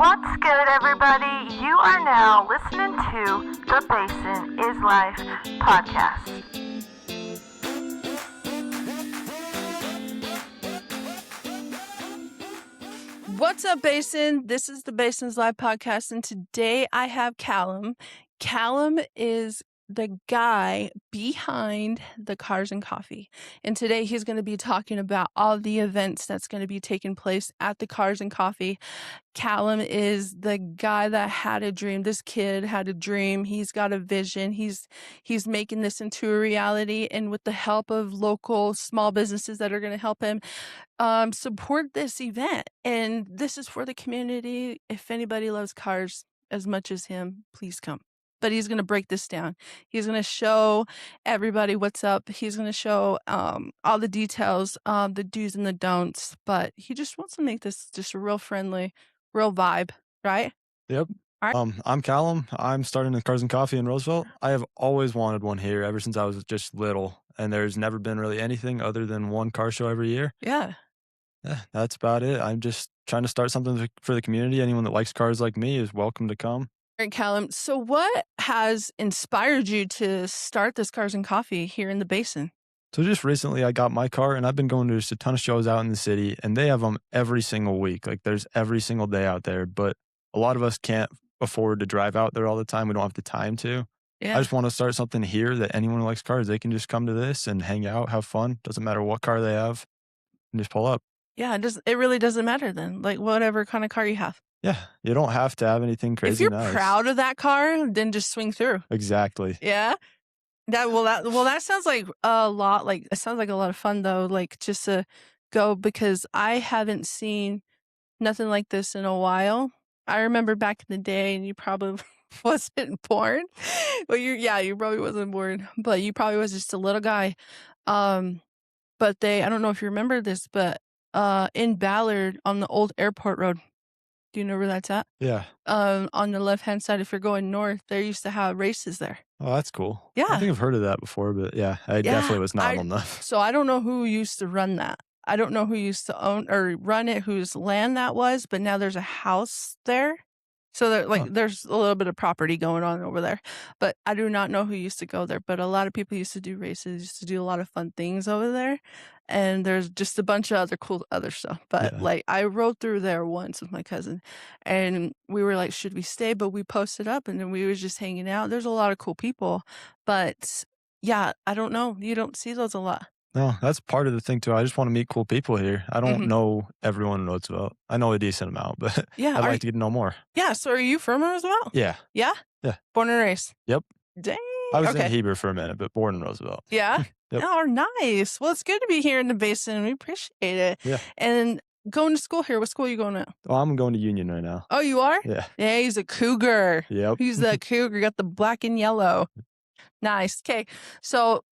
What's good, everybody? You are now listening to the Basin Is Life Podcast. What's up, Basin? This is the Basin Is Life Podcast, and today I have Callum. Callum is the guy behind the Cars and Coffee, and today he's going to be talking about all the events that's going to be taking place at the Cars and Coffee. Callum is the guy that had a dream. This kid had a dream. He's got a vision. He's making this into a reality, and with the help of local small businesses that are going to help him support this event. And this is for the community. If anybody loves cars as much as him, please come. But he's going to break this down. He's going to show everybody what's up. He's going to show all the details, the do's and the don'ts. But he just wants to make this just a real friendly, real vibe, right? Yep. All right. I'm Callum. I'm starting the Cars and Coffee in Roosevelt. I have always wanted one here ever since I was just little. And there's never been really anything other than one car show every year. Yeah. Yeah, that's about it. I'm just trying to start something for the community. Anyone that likes cars like me is welcome to come. All right, Callum. So what has inspired you to start this Cars and Coffee here in the Basin? So just recently I got my car and I've been going to just a ton of shows out in the city and they have them every single week. Like there's every single day out there, but a lot of us can't afford to drive out there all the time. We don't have the time to. Yeah. I just want to start something here that anyone who likes cars, they can just come to this and hang out, have fun. Doesn't matter what car they have and just pull up. Yeah, it really doesn't matter then. Like whatever kind of car you have. Yeah, you don't have to have anything crazy If you're nice. proud of that car, then just swing through. Exactly. Yeah. That sounds like a lot. Like it sounds like a lot of fun though. Like just to go, because I haven't seen nothing like this in a while. I remember back in the day, and you probably wasn't born. Well, you probably wasn't born, but you probably was just a little guy. But I don't know if you remember this, but in Ballard on the old airport road. Do you know where that's at? Yeah. On the left-hand side, if you're going north, they used to have races there. Oh, that's cool. Yeah. I think I've heard of that before, but yeah, I definitely was not on that. So I don't know who used to run that. I don't know who used to own or run it, whose land that was, but now there's a house there. So there's a little bit of property going on over there, but I do not know who used to go there. But a lot of people used to do races, used to do a lot of fun things over there, and there's just a bunch of other cool other stuff. But like I rode through there once with my cousin, and we were like, should we stay? But we posted up, and then we was just hanging out. There's a lot of cool people, but yeah, I don't know. You don't see those a lot. No, that's part of the thing too. I just want to meet cool people here. I don't know everyone in Roosevelt. I know a decent amount, but Yeah, I'd like to get to know more. Yeah. So are you from Roosevelt? Yeah. Yeah. Yeah. Born and raised. Yep. Dang. I was okay. in Heber for a minute, but born in Roosevelt. Yeah. Yep. Oh, nice. Well, it's good to be here in the Basin. We appreciate it. Yeah. And going to school here. What school are you going to? Oh, I'm going to Union right now. Oh, you are? Yeah. Yeah, he's a cougar. Yep. He's the cougar. Got the black and yellow. Nice. Okay. So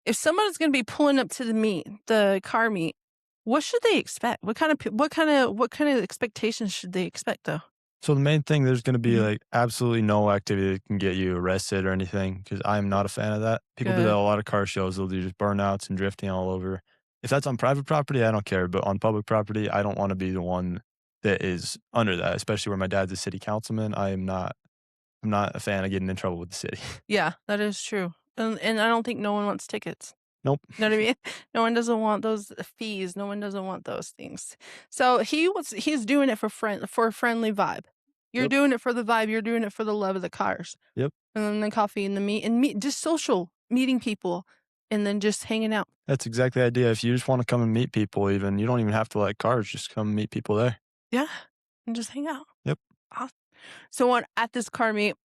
if someone's going to be pulling up to the car meet, what should they expect? What kind of expectations should they expect though? So the main thing, there's going to be like absolutely no activity that can get you arrested or anything, because I'm not a fan of that. People do that at a lot of car shows. They'll do just burnouts and drifting all over. If that's on private property, I don't care. But on public property, I don't want to be the one that is under that, especially where my dad's a city councilman. I'm not a fan of getting in trouble with the city. Yeah, that is true. And I don't think no one wants tickets. Nope. You know what I mean? No one doesn't want those fees. No one doesn't want those things. So he's doing it for a friendly vibe. You're doing it for the vibe. You're doing it for the love of the cars. Yep. And then the coffee and the meet, just social, meeting people, and then just hanging out. That's exactly the idea. If you just want to come and meet people, you don't even have to like cars. Just come meet people there. Yeah, and just hang out. Yep. Awesome. So at this car meet,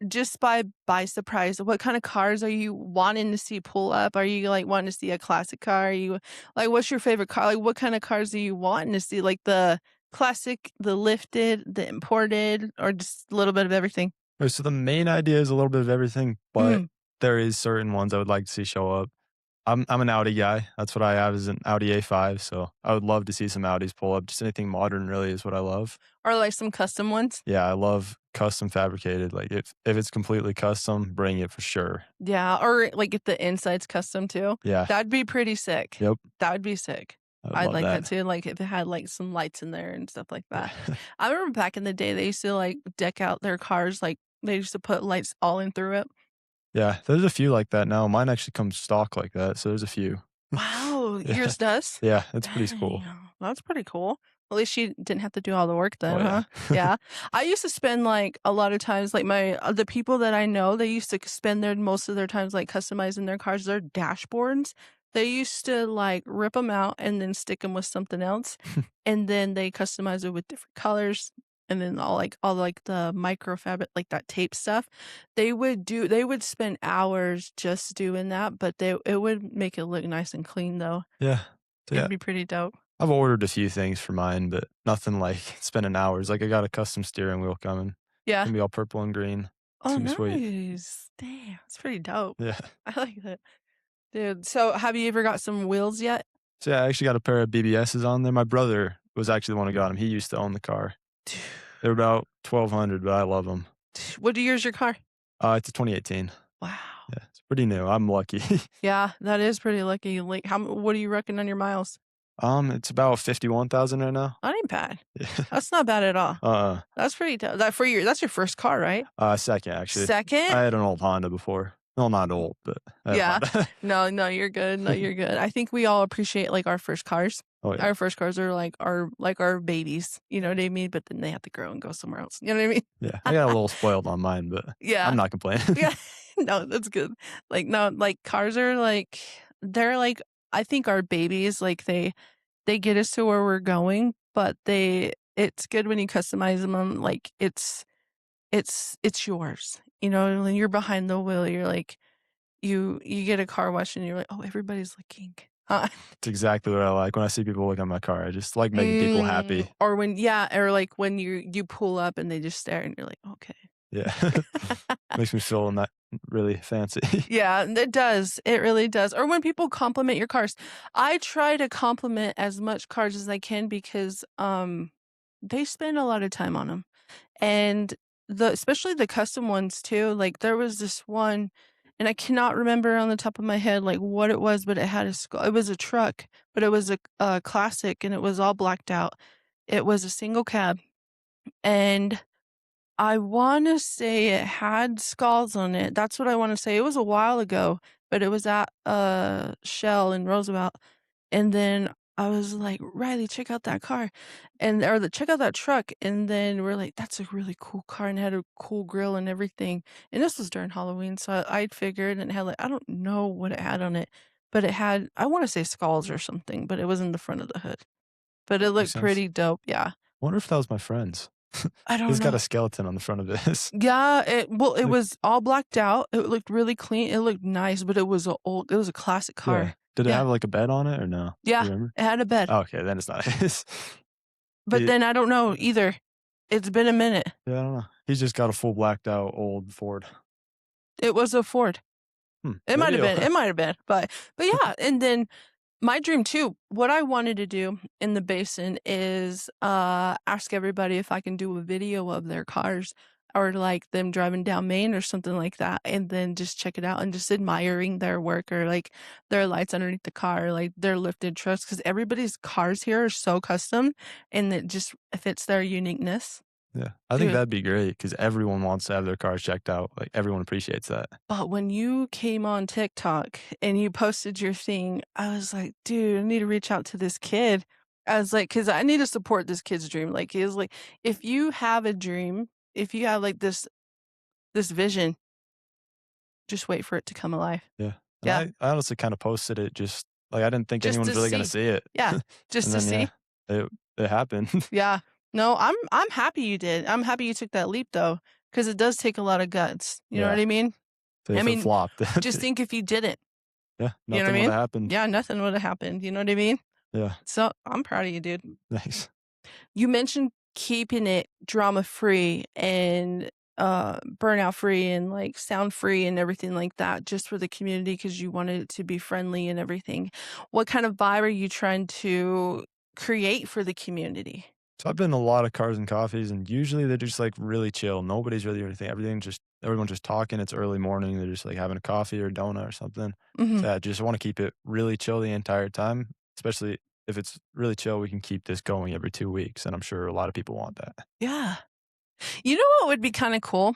just by surprise, what kind of cars are you wanting to see pull up? Are you like wanting to see a classic car? Are you like, what's your favorite car? Like, what kind of cars are you wanting to see? Like the classic, the lifted, the imported, or just a little bit of everything? Right, so the main idea is a little bit of everything, but there is certain ones I would like to see show up. I'm an Audi guy. That's what I have, is an Audi A5. So I would love to see some Audis pull up. Just anything modern really is what I love. Or like some custom ones? Yeah, I love custom fabricated. Like if it's completely custom, bring it for sure. Yeah, or like if the inside's custom too. Yeah. That'd be pretty sick. Yep. That would be sick. I I'd love like that that. too. Like if it had like some lights in there and stuff like that. Yeah. I remember back in the day, they used to like deck out their cars. Like they used to put lights all in through it. Yeah, there's a few like that now. Mine actually comes stock like that, so there's a few. Wow, Yeah. yours does? Yeah, it's pretty cool. Dang, that's pretty cool. At least you didn't have to do all the work then, Oh, yeah. huh? Yeah. I used to spend like a lot of times, like the people that I know, they used to spend most of their times like customizing their cars, their dashboards. They used to like rip them out and then stick them with something else, and then they customize it with different colors. And then all like the microfabric, like that tape stuff, they would spend hours just doing that, but it would make it look nice and clean though. Yeah. So, yeah, It'd be pretty dope. I've ordered a few things for mine, but nothing like spending hours. Like I got a custom steering wheel coming. It's Yeah. gonna be all purple and green. It's Oh, gonna be sweet. nice. Damn, it's pretty dope. Yeah. I like that. Dude, so have you ever got some wheels yet? So yeah, I actually got a pair of BBSs on there. My brother was actually the one who got them. He used to own the car. They're about $1,200, but I love them. What year's your car? It's a 2018. Wow. Yeah, it's pretty new. I'm lucky. Yeah, that is pretty lucky. Like, what do you reckon on your miles? It's about 51,000 right now. That ain't bad. Yeah. That's not bad at all. That's pretty dope. That's your first car, right? Second actually. Second? I had an old Honda before. Well, not old, but I had a Yeah. Honda. No, you're good. No, you're good. I think we all appreciate like our first cars. Oh yeah. Our first cars are like our babies. You know what I mean? But then they have to grow and go somewhere else. You know what I mean? Yeah, I got a little spoiled on mine, but Yeah. I'm not complaining. Yeah. No, that's good. Like, no, like cars are like, they're like, I think our babies, like they get us to where we're going, but it's good when you customize them. Like it's yours. You know, when you're behind the wheel, you're like, you get a car wash and you're like, oh, everybody's looking. It's exactly what I like. When I see people look at my car, I just like making people happy. Or or like when you pull up and they just stare and you're like, okay. Yeah. Makes me feel not really fancy. Yeah, it does. It really does. Or when people compliment your cars. I try to compliment as much cars as I can because they spend a lot of time on them. And especially the custom ones too. Like there was this one, and I cannot remember on the top of my head like what it was, but it had it was a truck, but it was a classic and it was all blacked out. It was a single cab, and I want to say it had skulls on it. That's what I want to say. It was a while ago, but it was at Shell in Roosevelt. And then I was like, Riley, check out that car. Check out that truck. And then we're like, that's a really cool car and it had a cool grill and everything. And this was during Halloween. So I figured and it had like, I don't know what it had on it, but it had, I want to say skulls or something, but it was in the front of the hood. But it looked pretty dope. Yeah. Wonder if that was my friend's. I don't know. He's got a skeleton on the front of this. Yeah, it was all blacked out. It looked really clean. It looked nice, but it was a classic car. Yeah. Did it have like a bed on it or no? Yeah, Do you remember? it had a bed. Oh, okay, then it's not his. But then I don't know either. It's been a minute. Yeah, I don't know. He's just got a full blacked out old Ford. It was a Ford. It might have been. It might have been. But yeah, and then my dream too, what I wanted to do in the Basin is ask everybody if I can do a video of their cars or like them driving down Main or something like that, and then just check it out and just admiring their work or like their lights underneath the car, like their lifted trucks, because everybody's cars here are so custom and it just fits their uniqueness. Yeah, I think that'd be great because everyone wants to have their cars checked out. Like everyone appreciates that. But when you came on TikTok and you posted your thing, I was like, dude, I need to reach out to this kid. I was like, because I need to support this kid's dream. Like, he was like, if you have a dream, if you have like this vision, just wait for it to come alive. Yeah. Yeah. I honestly kind of posted it just like I didn't think Just anyone's to really going to see. see it. Yeah, just to see. Yeah, it happened. Yeah. No, I'm happy you did. I'm happy you took that leap though, because it does take a lot of guts. You know what I mean? I mean, flopped. Just think if you didn't. Yeah, You know nothing what I mean? would have happened. Yeah, nothing would have happened. You know what I mean? Yeah. So I'm proud of you, dude. Nice. You mentioned keeping it drama free and burnout free and like sound free and everything like that, just for the community because you wanted it to be friendly and everything. What kind of vibe are you trying to create for the community? So I've been to a lot of cars and coffees, and usually they're just like really chill. Nobody's really doing anything. Everyone's just talking. It's early morning. They're just like having a coffee or a donut or something. Mhm. So I just want to keep it really chill the entire time, especially if it's really chill, we can keep this going every 2 weeks, and I'm sure a lot of people want that. Yeah. You know what would be kind of cool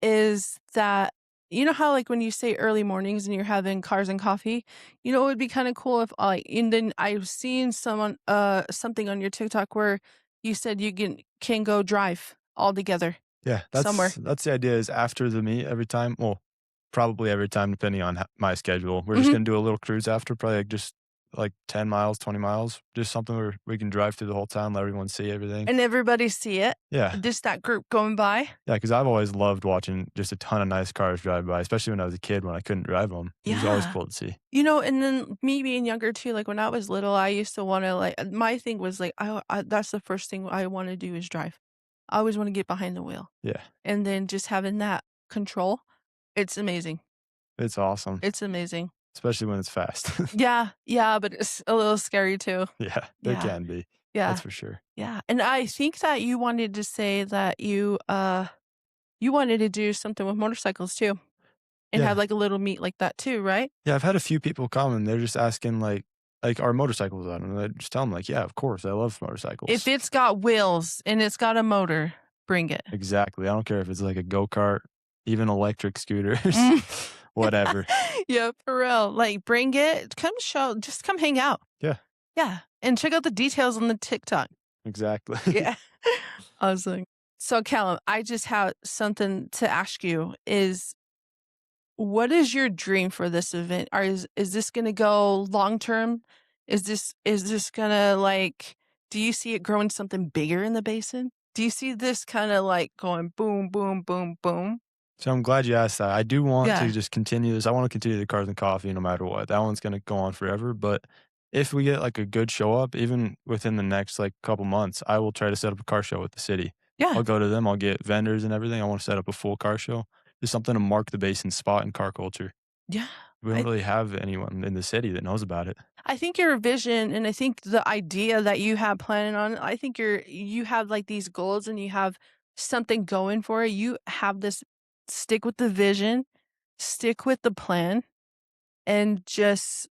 is that, you know how like when you say early mornings and you're having cars and coffee, you know, it would be kind of cool if like, and then I've seen something on your TikTok where you said you can go drive all together Yeah, somewhere. that's the idea is after the meet every time, well, probably every time depending on my schedule. We're just gonna do a little cruise after, probably like just like 10 miles, 20 miles, just something where we can drive through the whole town, let everyone see everything. And everybody see it. Yeah. Just that group going by. Yeah, because I've always loved watching just a ton of nice cars drive by, especially when I was a kid when I couldn't drive them. It was always Yeah. cool to see. You know, and then me being younger too, like when I was little, I used to want to like, my thing was like, that's the first thing I want to do is drive. I always want to get behind the wheel. Yeah, And then just having that control, it's amazing. it's awesome, It's amazing. especially when it's fast. Yeah, but it's a little scary too. Yeah, it Yeah. can be. Yeah. That's for sure. Yeah. And I think that you wanted to say that you wanted to do something with motorcycles too. And Yeah. have like a little meet like that too, right? Yeah, I've had a few people come and they're just asking like are motorcycles on? And I just tell them like, yeah, of course, I love motorcycles. If it's got wheels and it's got a motor, bring it. Exactly. I don't care if it's like a go-kart, even electric scooters, whatever. Yeah, for real. Like bring it. Just come hang out. Yeah. Yeah. And check out the details on the TikTok. Exactly. Yeah. Awesome. So Callum, I just have something to ask you is what is your dream for this event? Is this going to go long term? Is this going to like, do you see it growing something bigger in the basin? Do you see this kind of like going boom, boom, boom, boom? So I'm glad you asked that. I do want Yeah. to just continue this. I want to continue the Cars and Coffee no matter what. That one's going to go on forever. But if we get like a good show up, even within the next like couple months, I will try to set up a car show with the city. Yeah. I'll go to them. I'll get vendors and everything. I want to set up a full car show. Just something to mark the basin spot in car culture. Yeah. We don't really have anyone in the city that knows about it. I think your vision and I think the idea that you have planning on, I think you have like these goals and you have something going for it. You have this, stick with the vision, stick with the plan, and just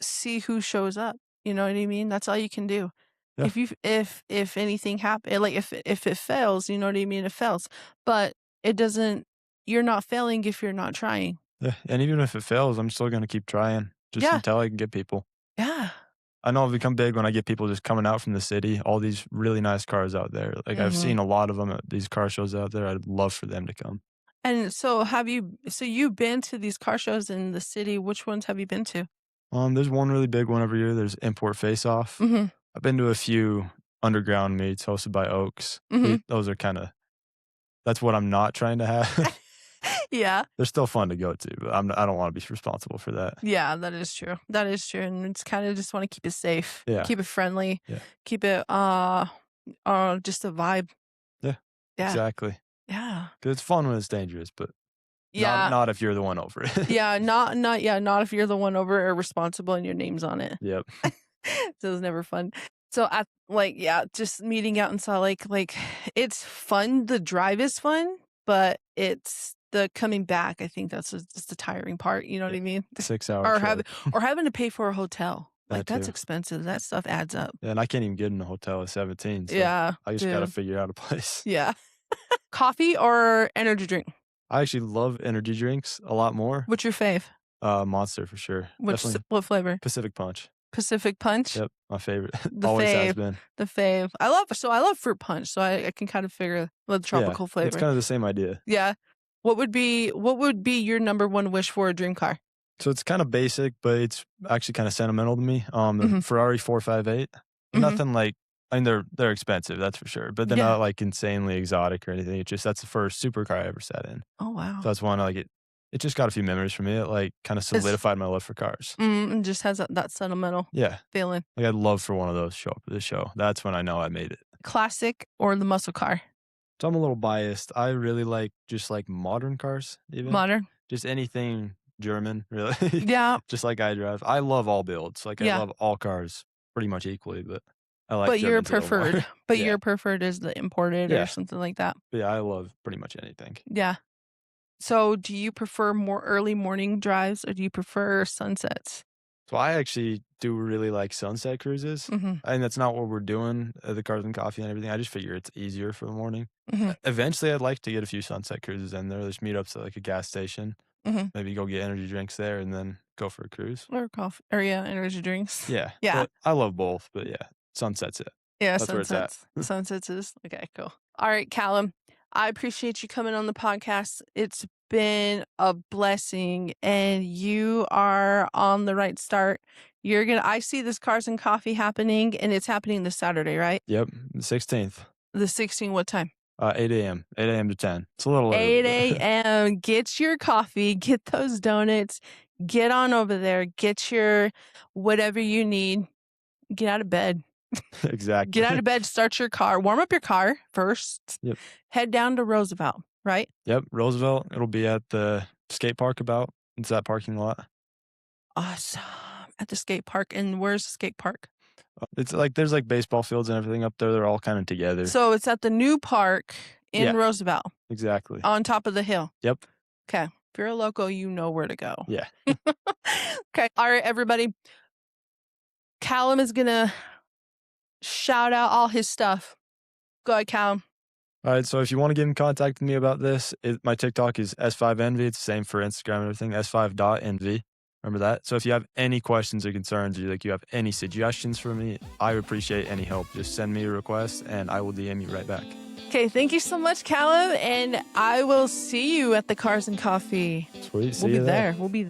see who shows up. You know what I mean? That's all you can do. Yeah. If anything happens, like if it fails, you know what I mean? It fails. But it doesn't, you're not failing if you're not trying. Yeah. And even if it fails, I'm still going to keep trying just until I can get people. Yeah. I know I've become big when I get people just coming out from the city, all these really nice cars out there. Like I've seen a lot of them at these car shows out there. I'd love for them to come. And so you've been to these car shows in the city. Which ones have you been to? There's one really big one every year. There's Import Face Off. Mm-hmm. I've been to a few underground meets hosted by Oaks. Mm-hmm. Those are that's what I'm not trying to have. Yeah. They're still fun to go to, but I don't want to be responsible for that. Yeah, that is true. That is true. And it's kind of just want to keep it safe. Yeah. Keep it friendly. Yeah. Keep it just a vibe. Yeah. Yeah. Exactly. Yeah. Because it's fun when it's dangerous, but Yeah. not if you're the one over it. Yeah, not if you're the one over or responsible and your name's on it. Yep. So it's never fun. So just meeting out in Salt Lake, like it's fun. The drive is fun, but it's the coming back. I think that's just the tiring part. You know what I mean? 6 hours. Or having to pay for a hotel. Like That that's too. expensive. That stuff adds up. Yeah, and I can't even get in a hotel at 17. So Yeah. I just got to dude. figure out a place. Yeah. Coffee or energy drink? I actually love energy drinks a lot more. What's your fave? Monster for sure. What flavor? Pacific Punch. Pacific Punch? Yep, my favorite. The Always has fave. been. The fave. I love fruit punch, so I can kind of figure the tropical flavor. It's kind of the same idea. Yeah. What would be your number one wish for a dream car? So it's kind of basic, but it's actually kind of sentimental to me. The Ferrari 458. Nothing like, I mean, they're expensive, that's for sure, but they're not like insanely exotic or anything. It's just that's the first supercar I ever sat in. Oh wow. So that's one like it. It just got a few memories for me. It like kind of solidified my love for cars. And just has that sentimental feeling. Like I'd love for one of those to show up at this show. That's when I know I made it. Classic or the muscle car? So I'm a little biased. I really like just like modern cars, even. Modern. Just anything German, really. Yeah. Just like I drive. I love all builds. Like I love all cars pretty much equally, but I like your Germans a little preferred. more. But your preferred is the imported or something like that. But yeah, I love pretty much anything. Yeah. So do you prefer more early morning drives or do you prefer sunsets? So I actually do really like sunset cruises. Mm-hmm. And that's not what we're doing, the Cars and Coffee and everything. I just figure it's easier for the morning. Mm-hmm. Eventually, I'd like to get a few sunset cruises in there. Just meet up to like a gas station. Mm-hmm. Maybe go get energy drinks there and then go for a cruise. Or coffee. Or energy drinks. Yeah. Yeah. I love both, but yeah, sunset's it. Yeah, That's where it's at. Sunsets is. Okay, cool. All right, Callum, I appreciate you coming on the podcast. It's been a blessing, and you are on the right start. I see this Cars and Coffee happening, and it's happening this Saturday, right? Yep, the 16th. The 16th, what time? 8 a.m. 8 a.m. to 10. It's a little 8 early. a.m. Get your coffee, get those donuts, get on over there, get your whatever you need. Get out of bed. Exactly. Get out of bed, start your car, warm up your car first. Yep. Head down to Roosevelt, right? Yep, Roosevelt. It'll be at the skate park It's that parking lot. Awesome. At the skate park. And where's the skate park? It's like there's like baseball fields and everything up there. They're all kind of together. So it's at the new park in Roosevelt. Exactly. On top of the hill. Yep. Okay. If you're a local, you know where to go. Yeah. Okay. All right, everybody. Callum is going to shout out all his stuff. Go ahead, Callum. All right, so if you want to get in contact with me about this, my TikTok is S5Envy. It's the same for Instagram and everything, S5.envy. Remember that? So if you have any questions or concerns, or you have any suggestions for me, I would appreciate any help. Just send me a request, and I will DM you right back. Okay, thank you so much, Callum, and I will see you at the Cars and Coffee. Sweet, see We'll you be there. We'll be